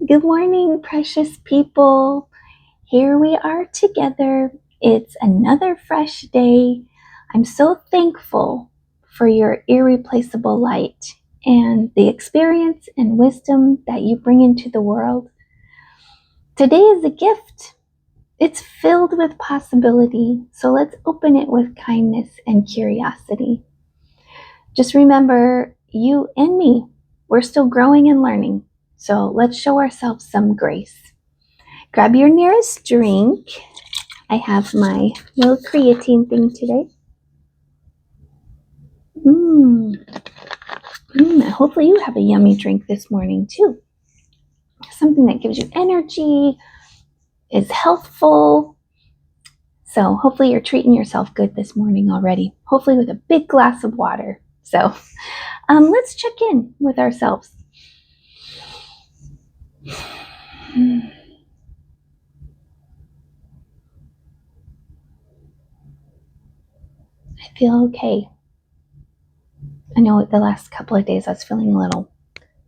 Good morning, precious people. Here we are together. It's another fresh day. I'm so thankful for your irreplaceable light and the experience and wisdom that you bring into the world. Today is a gift. It's filled with possibility, so let's open it with kindness and curiosity. Just remember, you and me, we're still growing and learning, so let's show ourselves some grace. Grab your nearest drink. I have my little creatine thing today. Hopefully you have a yummy drink this morning too. Something that gives you energy, is healthful. So hopefully you're treating yourself good this morning already. Hopefully with a big glass of water. So let's check in with ourselves. I feel okay. I know the last couple of days I was feeling a little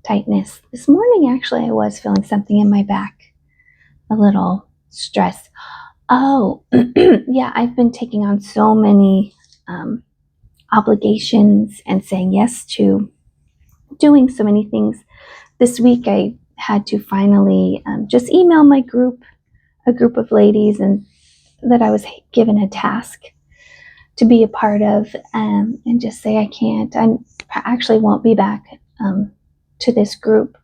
tightness. This morning, actually, I was feeling something in my back, a little stress. Oh, yeah, I've been taking on so many obligations and saying yes to doing so many things. This week, I had to finally just email my group, a group of ladies, and that I was given a task to be a part of, and just say I can't. I actually won't be back to this group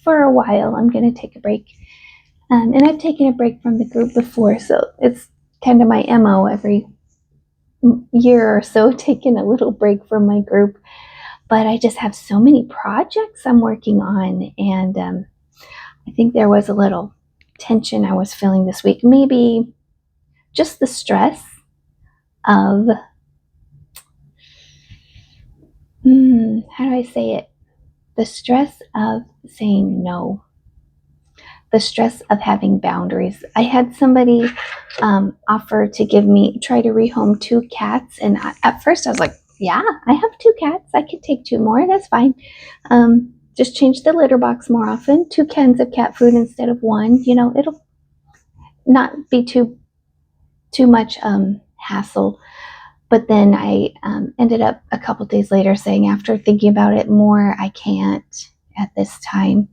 for a while. I'm going to take a break. And I've taken a break from the group before, so it's kind of my MO every year or so, taking a little break from my group. But I just have so many projects I'm working on, and I think there was a little tension I was feeling this week. Maybe just the stress of, how do I say it? The stress of saying no. The stress of having boundaries. I had somebody offer to try to rehome 2 cats. And at first I was like, yeah, I have 2 cats. I could take 2 more. That's fine. Just change the litter box more often. 2 cans of cat food instead of 1. It'll not be too much hassle. But then I ended up a couple days later saying, after thinking about it more, I can't at this time.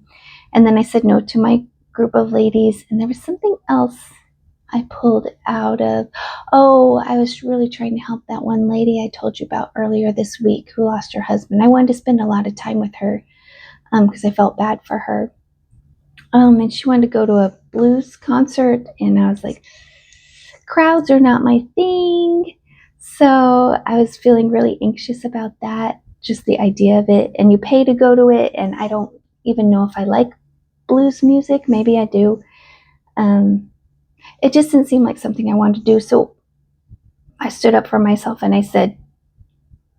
And then I said no to my group of ladies, and there was something else I pulled out of. Oh, I was really trying to help that one lady I told you about earlier this week who lost her husband. I wanted to spend a lot of time with her because I felt bad for her. And she wanted to go to a blues concert, and I was like, crowds are not my thing. So I was feeling really anxious about that, just the idea of it. And you pay to go to it, and I don't even know if I like blues music. Maybe I do. It just didn't seem like something I wanted to do. So I stood up for myself and I said,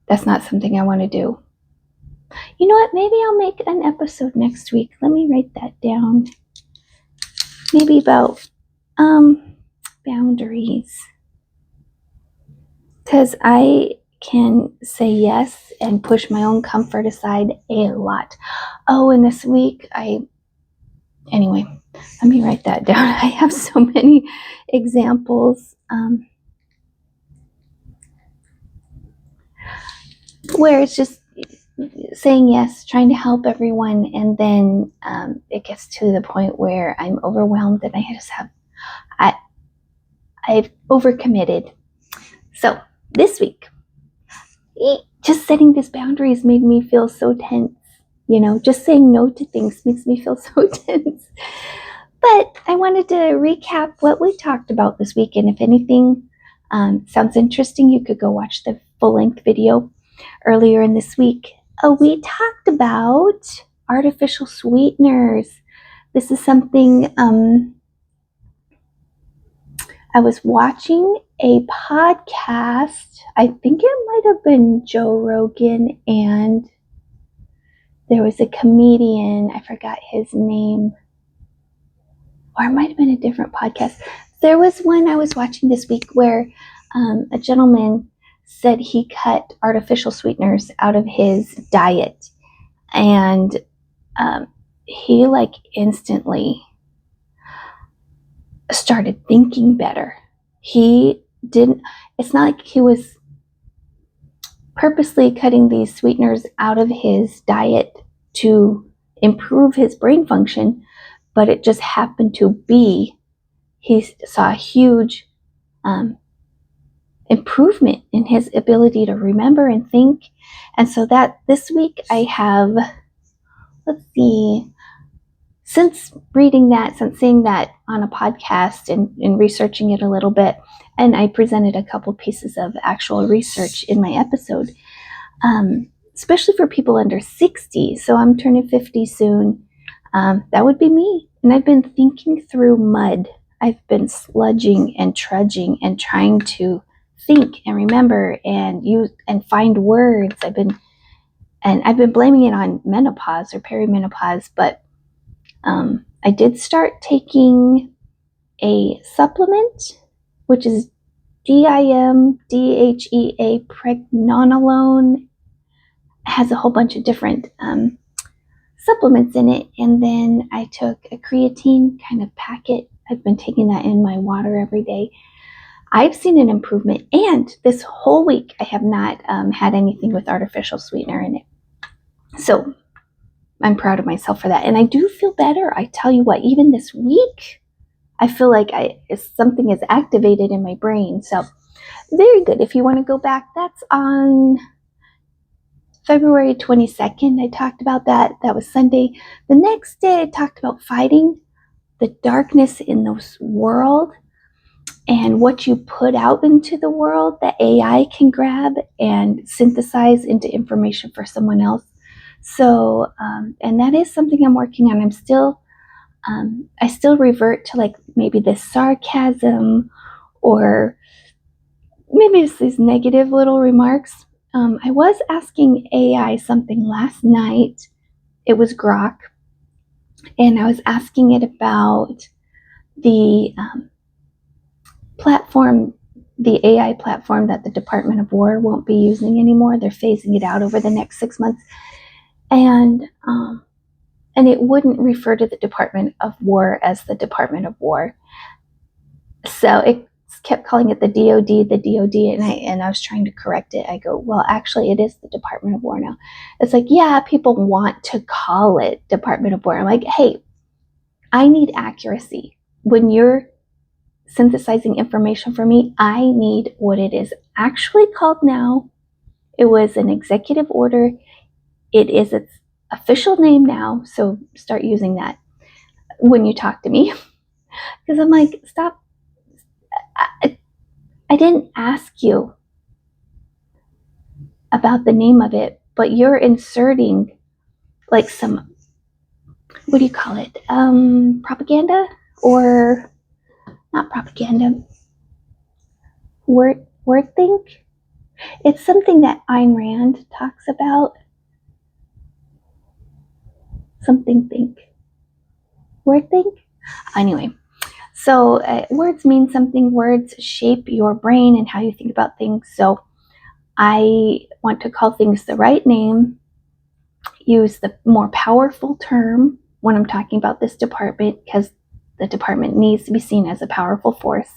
that's not something I want to do. You know what? Maybe I'll make an episode next week. Let me write that down. Maybe about boundaries. Because I can say yes and push my own comfort aside a lot. Oh, and this week anyway, let me write that down. I have so many examples where it's just saying yes, trying to help everyone, and then it gets to the point where I'm overwhelmed and I've overcommitted. So this week, just setting these boundaries made me feel so tense. Just saying no to things makes me feel so tense. But I wanted to recap what we talked about this week, and if anything sounds interesting, you could go watch the full-length video earlier in this week. We talked about artificial sweeteners. This is something I was watching a podcast. I think it might have been Joe Rogan, and there was a comedian, I forgot his name, or it might have been a different podcast. There was one I was watching this week where a gentleman said he cut artificial sweeteners out of his diet, and he like instantly started thinking better. He didn't, it's not like he was purposely cutting these sweeteners out of his diet to improve his brain function, but it just happened to be he saw a huge improvement in his ability to remember and think. And so that this week I have, let's see, since reading that, since seeing that on a podcast and researching it a little bit, and I presented a couple pieces of actual research in my episode, especially for people under 60. So I'm turning 50 soon. That would be me. And I've been thinking through mud. I've been sludging and trudging and trying to think and remember and use and find words. I've been blaming it on menopause or perimenopause, but I did start taking a supplement, which is DIMDHEA pregnenolone. It has a whole bunch of different supplements in it. And then I took a creatine kind of packet. I've been taking that in my water every day. I've seen an improvement. And this whole week, I have not had anything with artificial sweetener in it. So I'm proud of myself for that. And I do feel better. I tell you what, even this week, I feel like something is activated in my brain. So very good. If you want to go back, that's on February 22nd. I talked about that. That was Sunday. The next day, I talked about fighting the darkness in this world and what you put out into the world that AI can grab and synthesize into information for someone else. So, and that is something I'm working on. I still revert to like maybe this sarcasm or maybe it's these negative little remarks. I was asking AI something last night. It was Grok. And I was asking it about the platform, the AI platform that the Department of War won't be using anymore. They're phasing it out over the next 6 months. And it wouldn't refer to the Department of War as the Department of War. So it kept calling it the DOD, and I was trying to correct it. I go, well, actually, it is the Department of War now. It's like, yeah, people want to call it Department of War. I'm like, hey, I need accuracy. When you're synthesizing information for me, I need what it is actually called now. It was an executive order. It is its official name now, so start using that when you talk to me. Because I'm like, stop. I didn't ask you about the name of it, but you're inserting like some, what do you call it? Propaganda or not propaganda? Word think? It's something that Ayn Rand talks about. Something think. Word think? Anyway, so words mean something. Words shape your brain and how you think about things. So I want to call things the right name, use the more powerful term when I'm talking about this department, because the department needs to be seen as a powerful force.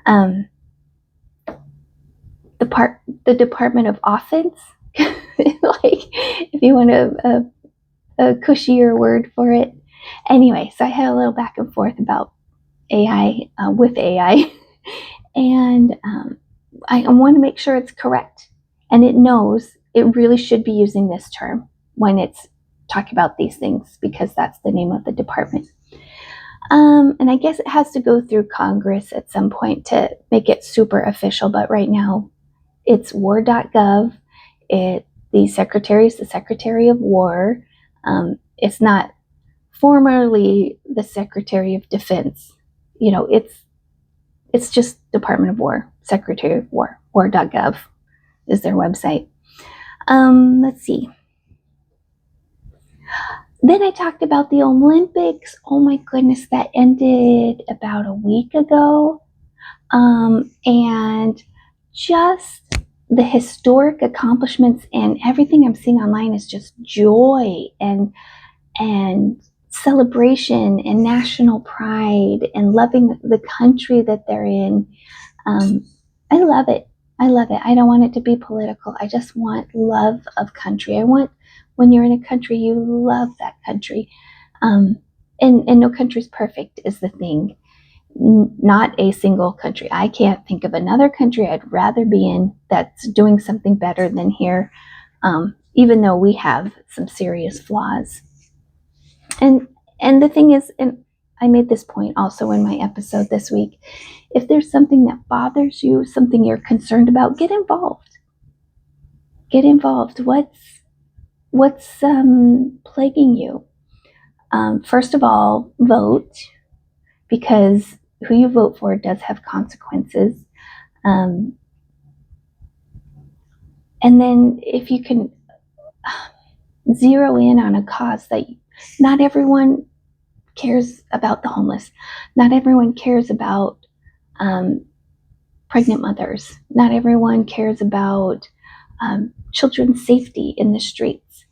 The Department of Offense, like if you want a cushier word for it. Anyway, so I had a little back and forth about AI with AI, and I want to make sure it's correct, and it knows it really should be using this term when it's talking about these things, because that's the name of the department. And I guess it has to go through Congress at some point to make it super official, but right now it's war.gov. The secretary is the Secretary of War. It's not formerly the Secretary of Defense. You know, it's just Department of War, Secretary of War. War.gov is their website. Let's see. Then I talked about the Olympics. Oh my goodness, that ended about a week ago. And just the historic accomplishments and everything I'm seeing online is just joy and celebration and national pride and loving the country that they're in. I love it. I love it. I don't want it to be political. I just want love of country. I want when you're in a country, you love that country. Um, and no country's perfect is the thing. Not a single country. I can't think of another country I'd rather be in that's doing something better than here, even though we have some serious flaws. And and the thing is, and I made this point also in my episode this week, if there's something that bothers you, something you're concerned about, get involved. Get involved. What's plaguing you? First of all, vote, because who you vote for does have consequences. Um, and then if you can zero in on a cause that not everyone cares about the homeless, not everyone cares about pregnant mothers, not everyone cares about children's safety in the streets,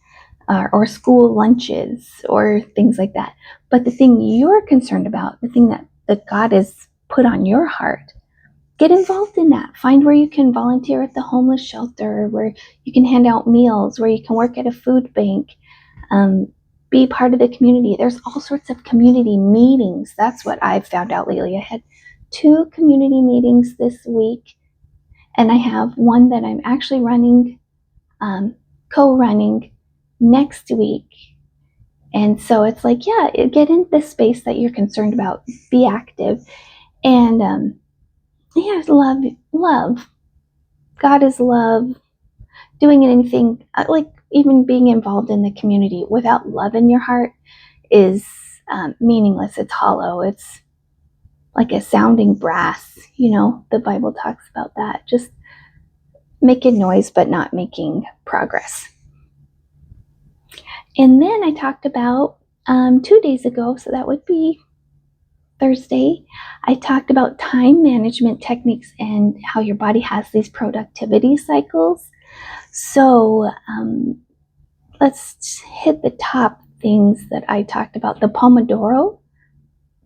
or school lunches or things like that. But the thing you're concerned about, the thing that God has put on your heart, get involved in that. Find where you can volunteer at the homeless shelter, where you can hand out meals, where you can work at a food bank, be part of the community. There's all sorts of community meetings. That's what I've found out lately. I had 2 community meetings this week, and I have one that I'm actually running, co-running next week. And so it's like, yeah, get in the space that you're concerned about, be active, and yeah, love. God is love. Doing anything, like even being involved in the community without love in your heart is meaningless. It's hollow. It's like a sounding brass. The Bible talks about that. Just making noise, but not making progress. And then I talked about 2 days ago, so that would be Thursday, I talked about time management techniques and how your body has these productivity cycles. So let's hit the top things that I talked about. The Pomodoro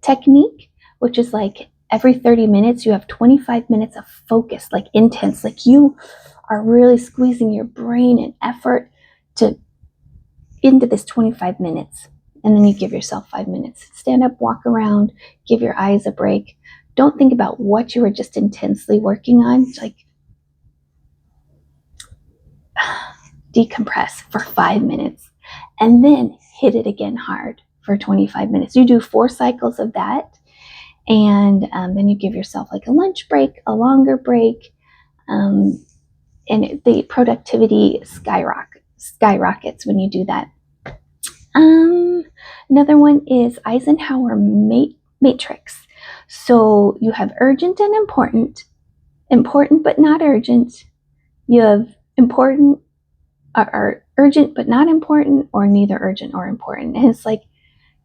technique, which is like every 30 minutes, you have 25 minutes of focus, like intense, like you are really squeezing your brain and effort into this 25 minutes. And then you give yourself 5 minutes. Stand up, walk around, give your eyes a break. Don't think about what you were just intensely working on. It's like decompress for 5 minutes and then hit it again hard for 25 minutes. You do 4 cycles of that, and then you give yourself like a lunch break, a longer break, and the productivity skyrockets when you do that. Another one is Eisenhower matrix. So you have urgent and important but not urgent. You have important are urgent but not important, or neither urgent or important. And it's like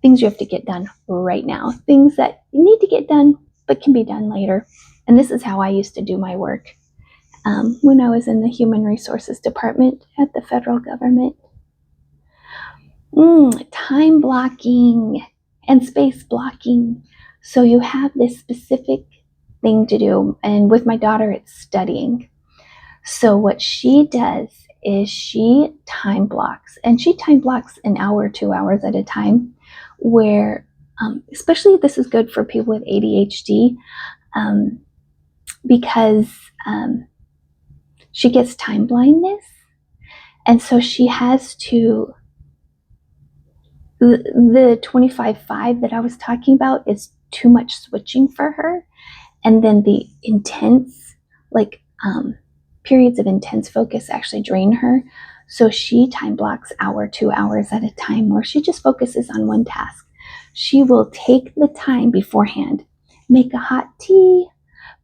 things you have to get done right now, things that you need to get done but can be done later. And this is how I used to do my work when I was in the Human Resources Department at the federal government. Time blocking and space blocking. So you have this specific thing to do. And with my daughter, it's studying. So what she does is she time blocks. And she time blocks an hour, 2 hours at a time, where especially this is good for people with ADHD, because she gets time blindness. And so she has to, the 25/5 that I was talking about is too much switching for her. And then the intense, like periods of intense focus actually drain her. So she time blocks hour, 2 hours at a time, where she just focuses on one task. She will take the time beforehand, make a hot tea,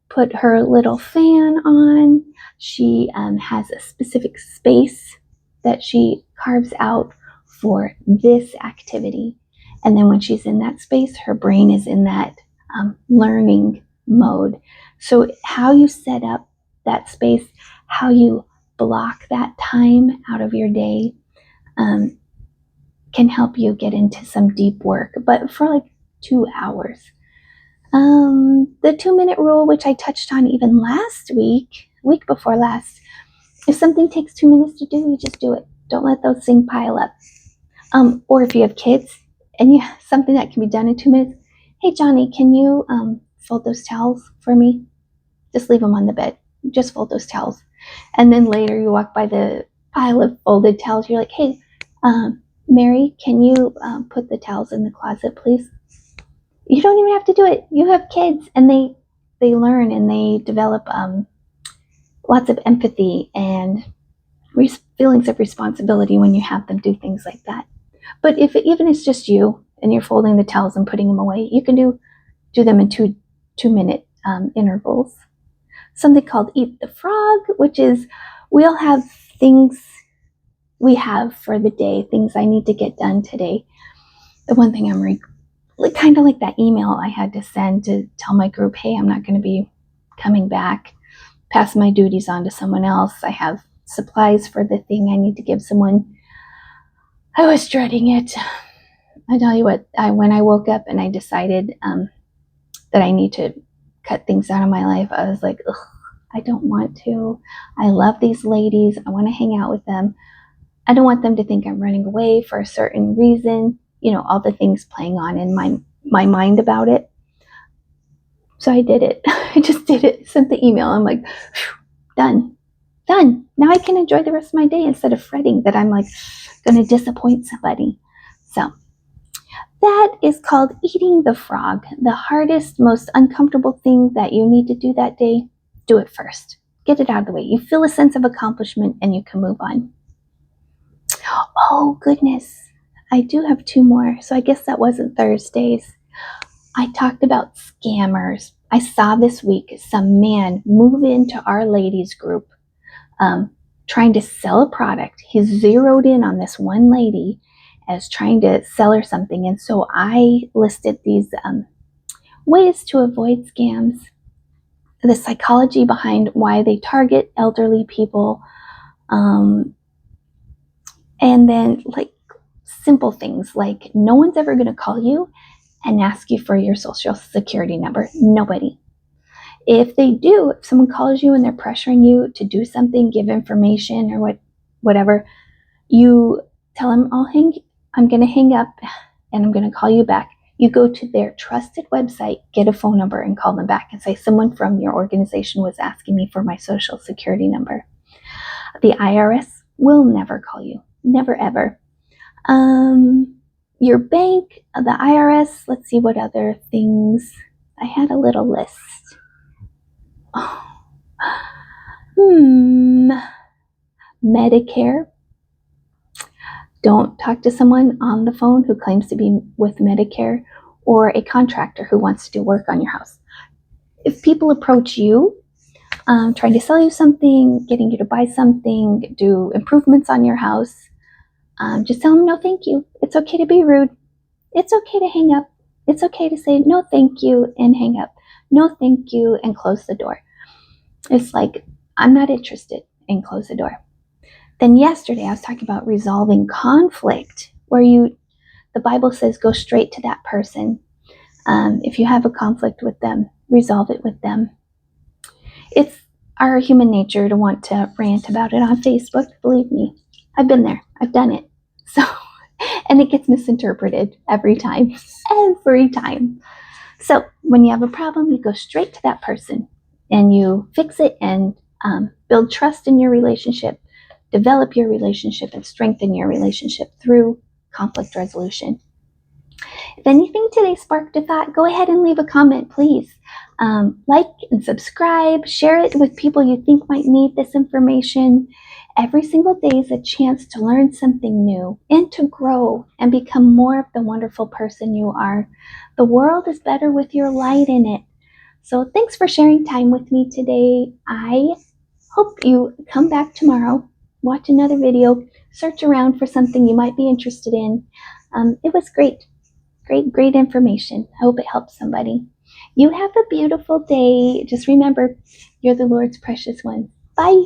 put her little fan on. She has a specific space that she carves out for this activity. And then when she's in that space, her brain is in that learning mode. So how you set up that space, how you block that time out of your day, can help you get into some deep work, but for like 2 hours. The 2-minute rule, which I touched on even last week before last, if something takes 2 minutes to do, you just do it. Don't let those things pile up. Or if you have kids and you have something that can be done in 2 minutes, hey Johnny, can you fold those towels for me? Just leave them on the bed. Just fold those towels. And then later you walk by the pile of folded towels. You're like, hey, Mary, can you put the towels in the closet, please? You don't even have to do it. You have kids, and they learn and they develop lots of empathy and feelings of responsibility when you have them do things like that. But if even it's just you and you're folding the towels and putting them away, you can do them in 2-minute intervals. Something called Eat the Frog, which is we all have things we have for the day, things I need to get done today. The one thing I'm kind of like that email I had to send to tell my group, hey, I'm not going to be coming back, pass my duties on to someone else. I have supplies for the thing I need to give someone. I was dreading it. I tell you what, when I woke up and I decided that I need to cut things out of my life, I was like, ugh, I don't want to. I love these ladies. I want to hang out with them. I don't want them to think I'm running away for a certain reason. You know, all the things playing on in my mind about it. So I did it. I just did it. Sent the email. I'm like, done. Now I can enjoy the rest of my day instead of fretting that I'm like going to disappoint somebody. So that is called eating the frog. The hardest, most uncomfortable thing that you need to do that day, do it first. Get it out of the way. You feel a sense of accomplishment and you can move on. Oh, goodness. I do have 2 more. So I guess that wasn't Thursdays. I talked about scammers. I saw this week some man move into our ladies group trying to sell a product. He zeroed in on this one lady as trying to sell her something. And so I listed these ways to avoid scams, the psychology behind why they target elderly people, and then like simple things like no one's ever going to call you and ask you for your social security number. Nobody. If they do, if someone calls you and they're pressuring you to do something, give information or whatever, you tell them, I'm going to hang up and I'm going to call you back. You go to their trusted website, get a phone number and call them back and say, someone from your organization was asking me for my social security number. The IRS will never call you. Never, ever. Your bank, the IRS, let's see what other things. I had a little list. Medicare. Don't talk to someone on the phone who claims to be with Medicare or a contractor who wants to do work on your house. If people approach you trying to sell you something, getting you to buy something, do improvements on your house, just tell them no thank you. It's okay to be rude. It's okay to hang up. It's okay to say no thank you and hang up. No thank you and close the door. It's like, I'm not interested, and close the door. Then yesterday I was talking about resolving conflict, where the Bible says go straight to that person. If you have a conflict with them, resolve it with them. It's our human nature to want to rant about it on Facebook. Believe me, I've been there. I've done it. So, and it gets misinterpreted every time. Every time. So when you have a problem, you go straight to that person and you fix it and build trust in your relationship, develop your relationship, and strengthen your relationship through conflict resolution. If anything today sparked a thought, go ahead and leave a comment, please. Like and subscribe, share it with people you think might need this information. Every single day is a chance to learn something new and to grow and become more of the wonderful person you are. The world is better with your light in it. So thanks for sharing time with me today. I hope you come back tomorrow, watch another video, search around for something you might be interested in. It was great information. I hope it helps somebody. You have a beautiful day. Just remember, you're the Lord's precious one. Bye.